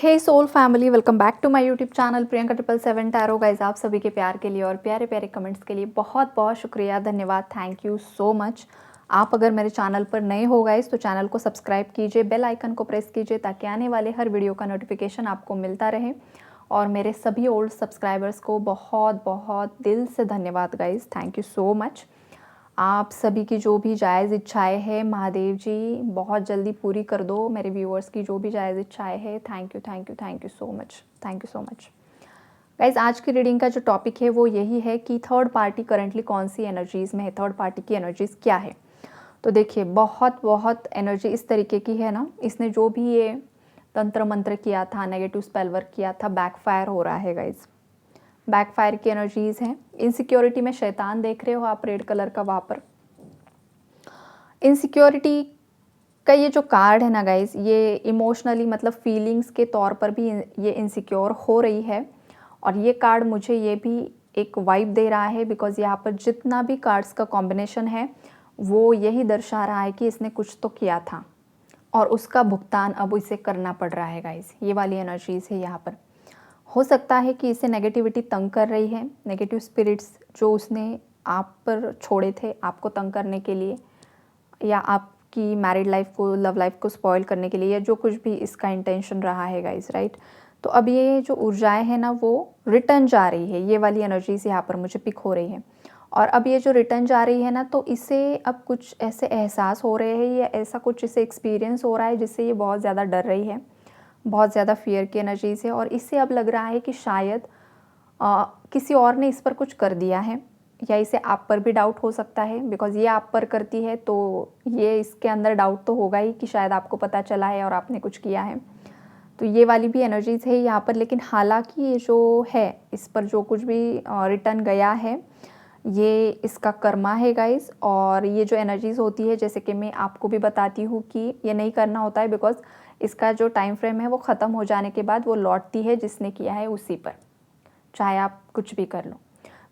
Hey soul family, welcome back to my YouTube channel Priyanka 777 tarot. Guys, आप सभी के प्यार के लिए और प्यारे प्यारे कमेंट्स के लिए बहुत बहुत शुक्रिया, धन्यवाद, थैंक यू सो मच। आप अगर मेरे चैनल पर नए हो गाइज तो चैनल को सब्सक्राइब कीजिए, बेल आइकन को प्रेस कीजिए ताकि आने वाले हर वीडियो का नोटिफिकेशन आपको मिलता रहे। और मेरे सभी ओल्ड सब्सक्राइबर्स को बहुत बहुत दिल से धन्यवाद guys, thank you so much. आप सभी की जो भी जायज़ इच्छाएं हैं महादेव जी बहुत जल्दी पूरी कर दो। मेरे व्यूअर्स की जो भी जायज़ इच्छाएं हैं, thank you thank you thank you so much, thank you so much. Guys, आज की रीडिंग का जो टॉपिक है वो यही है कि थर्ड पार्टी करंटली कौन सी एनर्जीज़ में है, थर्ड पार्टी की एनर्जीज़ क्या है। तो देखिए, बहुत बहुत एनर्जी इस तरीके की है ना, इसने जो भी ये तंत्र मंत्र किया था, नेगेटिव स्पेल वर्क किया था, बैकफायर हो रहा है गाइज। बैकफायर की एनर्जीज हैं। इनसिक्योरिटी में शैतान देख रहे हो आप, रेड कलर का वहाँ पर। इनसिक्योरिटी का ये जो कार्ड है ना गाइज, ये इमोशनली मतलब फीलिंग्स के तौर पर भी ये इनसिक्योर हो रही है। और ये कार्ड मुझे ये भी एक वाइब दे रहा है बिकॉज यहाँ पर जितना भी कार्ड्स का कॉम्बिनेशन है वो यही दर्शा रहा है कि इसने कुछ तो किया था और उसका भुगतान अब इसे करना पड़ रहा है गाइज। ये वाली एनर्जीज है यहाँ पर। हो सकता है कि इसे नेगेटिविटी तंग कर रही है, नेगेटिव स्पिरिट्स जो उसने आप पर छोड़े थे आपको तंग करने के लिए, या आपकी मैरिड लाइफ को, लव लाइफ को स्पॉइल करने के लिए, या जो कुछ भी इसका इंटेंशन रहा है गाइस, राइट। तो अब ये जो ऊर्जाएं हैं ना वो रिटर्न जा रही है, ये वाली एनर्जीज यहाँ पर मुझे पिक हो रही है। और अब ये जो रिटर्न जा रही है ना, तो इसे अब कुछ ऐसे एहसास हो रहे हैं या ऐसा कुछ इसे एक्सपीरियंस हो रहा है जिससे ये बहुत ज़्यादा डर रही है, बहुत ज़्यादा फियर की एनर्जीज है। और इससे अब लग रहा है कि शायद किसी और ने इस पर कुछ कर दिया है, या इसे आप पर भी डाउट हो सकता है बिकॉज ये आप पर करती है तो ये इसके अंदर डाउट तो होगा ही कि शायद आपको पता चला है और आपने कुछ किया है। तो ये वाली भी एनर्जीज है यहाँ पर। लेकिन हालांकि ये जो है, इस पर जो कुछ भी रिटर्न गया है ये इसका कर्मा है गाइस। और ये जो एनर्जीज होती है, जैसे कि मैं आपको भी बताती हूँ कि ये नहीं करना होता है बिकॉज इसका जो टाइम फ्रेम है वो ख़त्म हो जाने के बाद वो लौटती है जिसने किया है उसी पर, चाहे आप कुछ भी कर लो।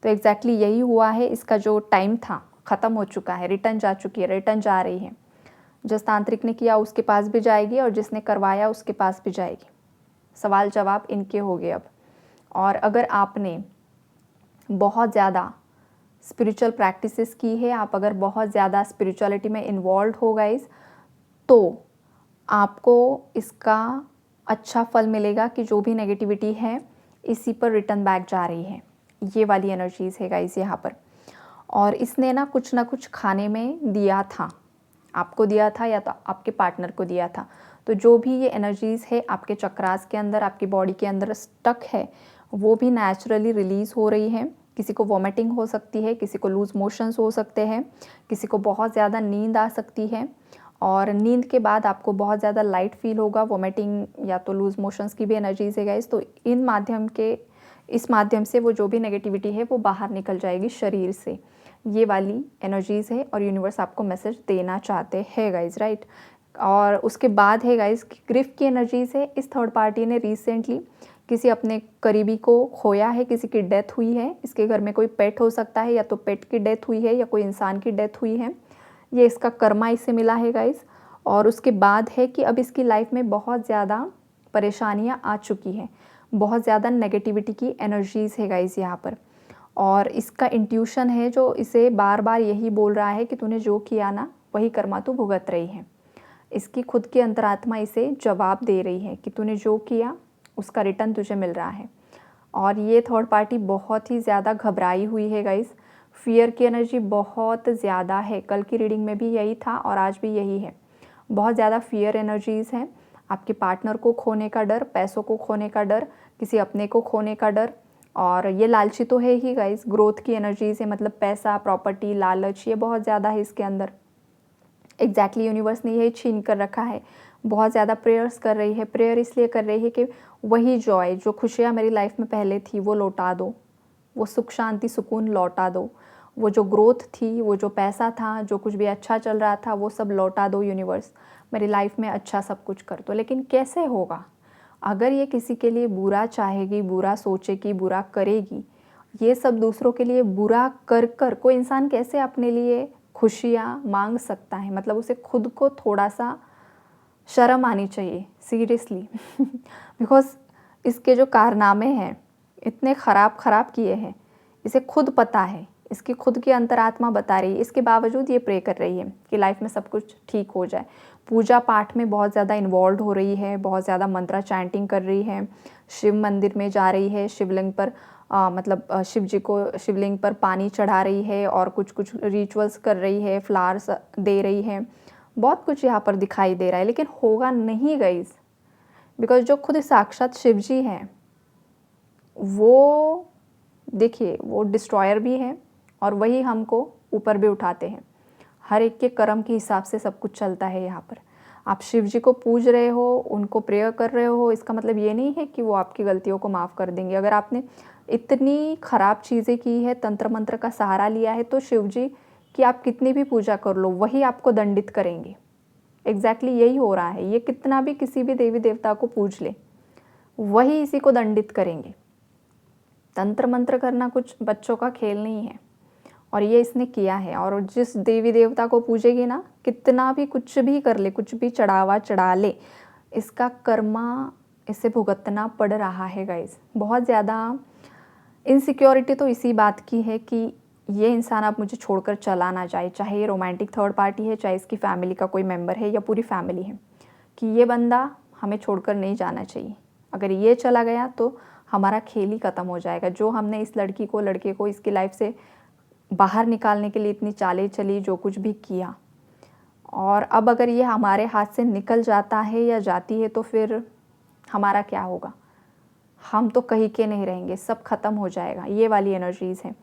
तो एग्जैक्टली यही हुआ है, इसका जो टाइम था ख़त्म हो चुका है, रिटर्न जा चुकी है, रिटर्न जा रही है। जिस तांत्रिक ने किया उसके पास भी जाएगी और जिसने करवाया उसके पास भी जाएगी। सवाल जवाब इनके हो गए अब। और अगर आपने बहुत ज़्यादा स्पिरिचुअल प्रैक्टिसेस की है, आप अगर बहुत ज़्यादा स्पिरिचुअलिटी में इन्वॉल्व हो गए तो आपको इसका अच्छा फल मिलेगा कि जो भी नेगेटिविटी है इसी पर रिटर्न बैक जा रही है। ये वाली एनर्जीज़ है गाइस यहाँ पर। और इसने ना कुछ खाने में दिया था, आपको दिया था या तो आपके पार्टनर को दिया था। तो जो भी ये एनर्जीज़ है आपके चक्रास के अंदर, आपकी बॉडी के अंदर स्टक है, वो भी नेचुरली रिलीज़ हो रही है। किसी को वॉमिटिंग हो सकती है, किसी को लूज मोशंस हो सकते हैं, किसी को बहुत ज़्यादा नींद आ सकती है। और नींद के बाद आपको बहुत ज़्यादा लाइट फील होगा, वॉमिटिंग या तो लूज मोशंस की भी एनर्जीज है गाइस। तो इस माध्यम से वो जो भी नेगेटिविटी है वो बाहर निकल जाएगी शरीर से। ये वाली एनर्जीज है और यूनिवर्स आपको मैसेज देना चाहते हैं गाइस, राइट। और उसके बाद है गाइस ग्रिफ की एनर्जीज है। इस थर्ड पार्टी ने रिसेंटली किसी अपने करीबी को खोया है, किसी की डेथ हुई है। इसके घर में कोई पेट हो सकता है, या तो पेट की डेथ हुई है या कोई इंसान की डेथ हुई है। ये इसका कर्मा इसे मिला है गाइस। और उसके बाद है कि अब इसकी लाइफ में बहुत ज़्यादा परेशानियां आ चुकी हैं, बहुत ज़्यादा नेगेटिविटी की एनर्जीज़ है गाइस यहाँ पर। और इसका इंट्यूशन है जो इसे बार बार यही बोल रहा है कि तूने जो किया ना वही कर्मा तू भुगत रही है। इसकी खुद की अंतरात्मा इसे जवाब दे रही है कि तूने जो किया उसका रिटर्न तुझे मिल रहा है। और ये थर्ड पार्टी बहुत ही ज़्यादा घबराई हुई है गाइस। फियर की एनर्जी बहुत ज़्यादा है, कल की रीडिंग में भी यही था और आज भी यही है। बहुत ज़्यादा फियर एनर्जीज़ हैं। आपके पार्टनर को खोने का डर, पैसों को खोने का डर, किसी अपने को खोने का डर। और ये लालची तो है ही गाइस, ग्रोथ की एनर्जीज़ है, मतलब पैसा, प्रॉपर्टी, लालच, ये बहुत ज़्यादा है इसके अंदर। एग्जैक्टली यूनिवर्स ने यही छीन कर रखा है। बहुत ज़्यादा प्रेयर्स कर रही है। प्रेयर इसलिए कर रही है कि वही जॉय, जो खुशियाँ मेरी लाइफ में पहले थी वो लौटा दो, वो सुख शांति सुकून लौटा दो, वो जो ग्रोथ थी, वो जो पैसा था, जो कुछ भी अच्छा चल रहा था वो सब लौटा दो यूनिवर्स, मेरी लाइफ में अच्छा सब कुछ कर दो। लेकिन कैसे होगा अगर ये किसी के लिए बुरा चाहेगी, बुरा सोचेगी, बुरा करेगी। ये सब दूसरों के लिए बुरा कर कर कोई इंसान कैसे अपने लिए खुशियाँ मांग सकता है। मतलब उसे खुद को थोड़ा सा शर्म आनी चाहिए सीरियसली। बिकॉज़ इसके जो कारनामे हैं इतने ख़राब किए हैं, इसे खुद पता है, इसकी खुद की अंतरात्मा बता रही है, इसके बावजूद ये प्रे कर रही है कि लाइफ में सब कुछ ठीक हो जाए। पूजा पाठ में बहुत ज़्यादा इन्वॉल्व हो रही है, बहुत ज़्यादा मंत्रा चैंटिंग कर रही है, शिव मंदिर में जा रही है, शिवलिंग पर शिव जी को शिवलिंग पर पानी चढ़ा रही है और कुछ कुछ रिचुअल्स कर रही है, फ्लावर्स दे रही है, बहुत कुछ यहाँ पर दिखाई दे रहा है, लेकिन होगा नहीं गाइस। बिकॉज जो खुद साक्षात शिव जी हैं वो देखिए वो डिस्ट्रॉयर भी हैं और वही हमको ऊपर भी उठाते हैं। हर एक के कर्म के हिसाब से सब कुछ चलता है यहाँ पर। आप शिव जी को पूज रहे हो, उनको प्रेयर कर रहे हो, इसका मतलब ये नहीं है कि वो आपकी गलतियों को माफ़ कर देंगे। अगर आपने इतनी ख़राब चीज़ें की है, तंत्र मंत्र का सहारा लिया है, तो शिव जी की आप कितनी भी पूजा कर लो वही आपको दंडित करेंगे। एग्जैक्टली यही हो रहा है। ये कितना भी किसी भी देवी देवता को पूज ले वही इसी को दंडित करेंगे। तंत्र मंत्र करना कुछ बच्चों का खेल नहीं है और ये इसने किया है। और जिस देवी देवता को पूजेगी ना, कितना भी कुछ भी कर ले, कुछ भी चढ़ावा चढ़ा ले, इसका कर्मा इसे भुगतना पड़ रहा है गाइस। बहुत ज़्यादा इनसिक्योरिटी तो इसी बात की है कि ये इंसान अब मुझे छोड़कर चला ना जाए, चाहे ये रोमांटिक थर्ड पार्टी है, चाहे इसकी फैमिली का कोई मेंबर है या पूरी फैमिली है, कि ये बंदा हमें छोड़कर नहीं जाना चाहिए। अगर ये चला गया तो हमारा खेल ही ख़त्म हो जाएगा। जो हमने इस लड़की को, लड़के को इसकी लाइफ से बाहर निकालने के लिए इतनी चालें चली, जो कुछ भी किया, और अब अगर ये हमारे हाथ से निकल जाता है या जाती है तो फिर हमारा क्या होगा? हम तो कहीं के नहीं रहेंगे, सब खत्म हो जाएगा। ये वाली एनर्जीज़ हैं।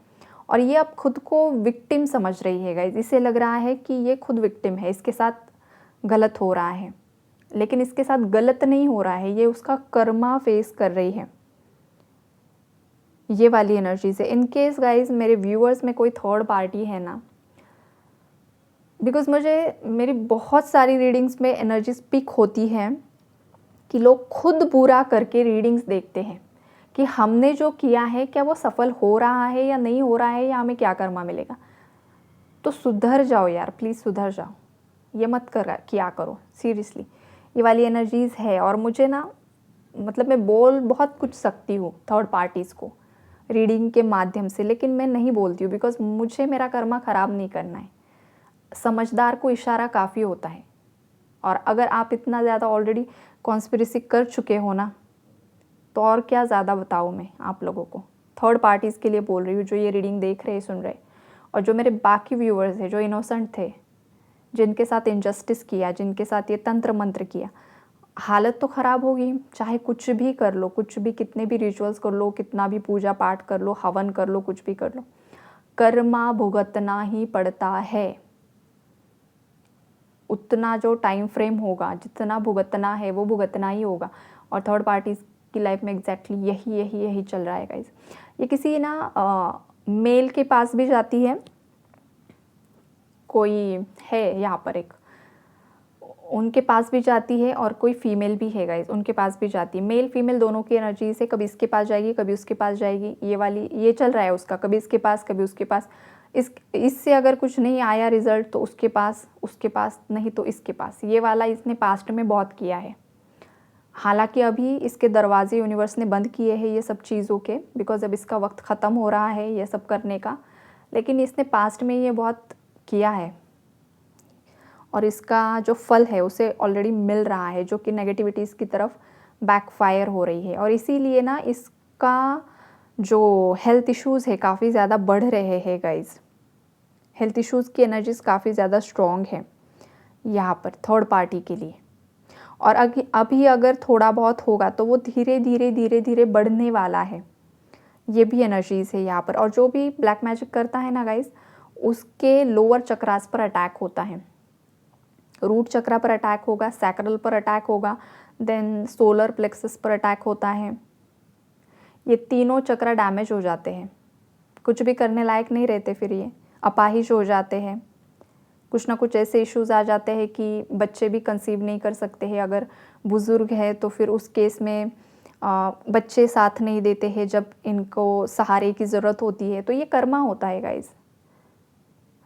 और ये अब खुद को विक्टिम समझ रही है गाइस। इसे लग रहा है कि ये खुद विक्टिम है, इसके साथ गलत हो रहा है, लेकिन इसके साथ गलत नहीं हो रहा है, ये उसका कर्मा फेस कर रही है। ये वाली एनर्जीज है। इन केस गाइज मेरे व्यूअर्स में कोई थर्ड पार्टी है ना, बिकॉज मुझे मेरी बहुत सारी रीडिंग्स में एनर्जीज पिक होती हैं कि लोग खुद बुरा करके रीडिंग्स देखते हैं कि हमने जो किया है क्या वो सफल हो रहा है या नहीं हो रहा है, या हमें क्या कर्मा मिलेगा। तो सुधर जाओ यार, प्लीज़ सुधर जाओ, ये मत किया करो सीरियसली। ये वाली एनर्जीज़ है। और मुझे ना मतलब मैं बोल बहुत कुछ सकती हूँ थर्ड पार्टीज़ को रीडिंग के माध्यम से, लेकिन मैं नहीं बोलती हूँ बिकॉज मुझे मेरा कर्मा ख़राब नहीं करना है। समझदार को इशारा काफ़ी होता है। और अगर आप इतना ज़्यादा ऑलरेडी कॉन्स्पिरेसी कर चुके हो ना, तो और क्या ज़्यादा बताऊँ मैं आप लोगों को। थर्ड पार्टीज़ के लिए बोल रही हूँ जो ये रीडिंग देख रहे, सुन रहे, और जो मेरे बाकी व्यूअर्स हैं जो इनोसेंट थे, जिनके साथ इनजस्टिस किया, जिनके साथ ये तंत्र मंत्र किया, हालत तो ख़राब होगी। चाहे कुछ भी कर लो, कुछ भी, कितने भी रिचुअल्स कर लो, कितना भी पूजा पाठ कर लो, हवन कर लो, कुछ भी कर लो, कर्मा भुगतना ही पड़ता है। उतना जो टाइम फ्रेम होगा, जितना भुगतना है वो भुगतना ही होगा। और थर्ड पार्टीज़ की लाइफ में एग्जैक्टली यही चल रहा है गाइस। ये किसी ना मेल के पास भी जाती है, कोई है यहाँ पर एक, उनके पास भी जाती है, और कोई फीमेल भी है गाइस, उनके पास भी जाती है। मेल फीमेल दोनों की एनर्जी से कभी इसके पास जाएगी, कभी उसके पास जाएगी। ये वाली ये चल रहा है उसका, कभी इसके पास, कभी उसके पास। इससे अगर कुछ नहीं आया रिजल्ट तो उसके पास नहीं तो इसके पास। ये वाला इसने पास्ट में बहुत किया है। हालांकि अभी इसके दरवाजे यूनिवर्स ने बंद किए हैं ये सब चीज़ों के, बिकॉज अब इसका वक्त ख़त्म हो रहा है ये सब करने का, लेकिन इसने पास्ट में ये बहुत किया है और इसका जो फल है उसे ऑलरेडी मिल रहा है, जो कि नेगेटिविटीज़ की तरफ बैकफायर हो रही है। और इसीलिए ना इसका जो हेल्थ इश्यूज़ है काफ़ी ज़्यादा बढ़ रहे हैं गाइज। हेल्थ इश्यूज़ की एनर्जीज काफ़ी ज़्यादा स्ट्रॉन्ग है यहाँ पर थर्ड पार्टी के लिए। और अभी अगर थोड़ा बहुत होगा तो वो धीरे धीरे बढ़ने वाला है। ये भी एनर्जीज़ है यहाँ पर। और जो भी ब्लैक मैजिक करता है ना गाइज, उसके लोअर चक्रास पर अटैक होता है। रूट चक्रा पर अटैक होगा, सैक्रल पर अटैक होगा, देन सोलर प्लेक्सस पर अटैक होता है। ये तीनों चक्रा डैमेज हो जाते हैं, कुछ भी करने लायक नहीं रहते, फिर ये अपाहिज हो जाते हैं। कुछ ना कुछ ऐसे इश्यूज़ आ जाते हैं कि बच्चे भी कंसीव नहीं कर सकते हैं। अगर बुज़ुर्ग है तो फिर उस केस में बच्चे साथ नहीं देते हैं जब इनको सहारे की ज़रूरत होती है। तो ये कर्मा होता है गाइज़,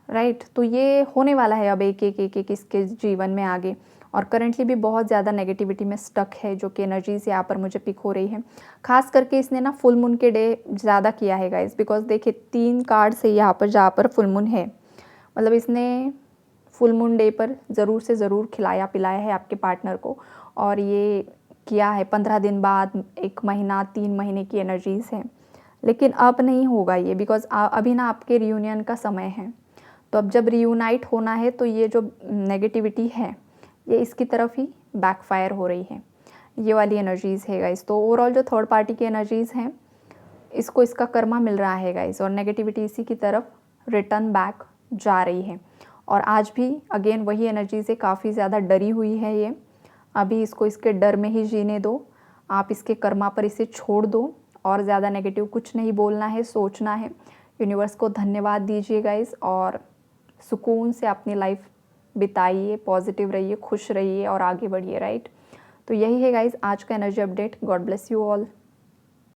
राइट। तो ये होने वाला है अब एक एक इसके जीवन में आगे। और करंटली भी बहुत ज़्यादा नेगेटिविटी में स्टक है, जो कि एनर्जीज़ यहाँ पर मुझे पिक हो रही है। ख़ास करके इसने ना फुल मून के डे ज़्यादा किया है गाइस, बिकॉज़ देखिए 3 कार्ड्स है यहाँ पर जहाँ पर फुल मून है। मतलब इसने फुल मून डे पर ज़रूर से ज़रूर खिलाया पिलाया है आपके पार्टनर को, और ये किया है 15 दिन बाद, 1 महीना, 3 महीने की एनर्जीज़ हैं। लेकिन अब नहीं होगा ये, बिकॉज़ अभी ना आपके रियूनियन का समय है। तो अब जब रियूनाइट होना है तो ये जो नेगेटिविटी है ये इसकी तरफ ही बैकफायर हो रही है। ये वाली एनर्जीज़ है गाइस। तो ओवरऑल जो थर्ड पार्टी की एनर्जीज़ हैं, इसको इसका कर्मा मिल रहा है गाइस, और नेगेटिविटी इसी की तरफ रिटर्न बैक जा रही है। और आज भी अगेन वही एनर्जी से काफ़ी ज़्यादा डरी हुई है ये। अभी इसको इसके डर में ही जीने दो, आप इसके कर्मा पर इसे छोड़ दो, और ज़्यादा नेगेटिव कुछ नहीं बोलना है, सोचना है। यूनिवर्स को धन्यवाद दीजिए गाइस, और सुकून से अपनी लाइफ बिताइए, पॉजिटिव रहिए, खुश रहिए और आगे बढ़िए, राइट। तो यही है गाइस आज का energy update. God bless you all.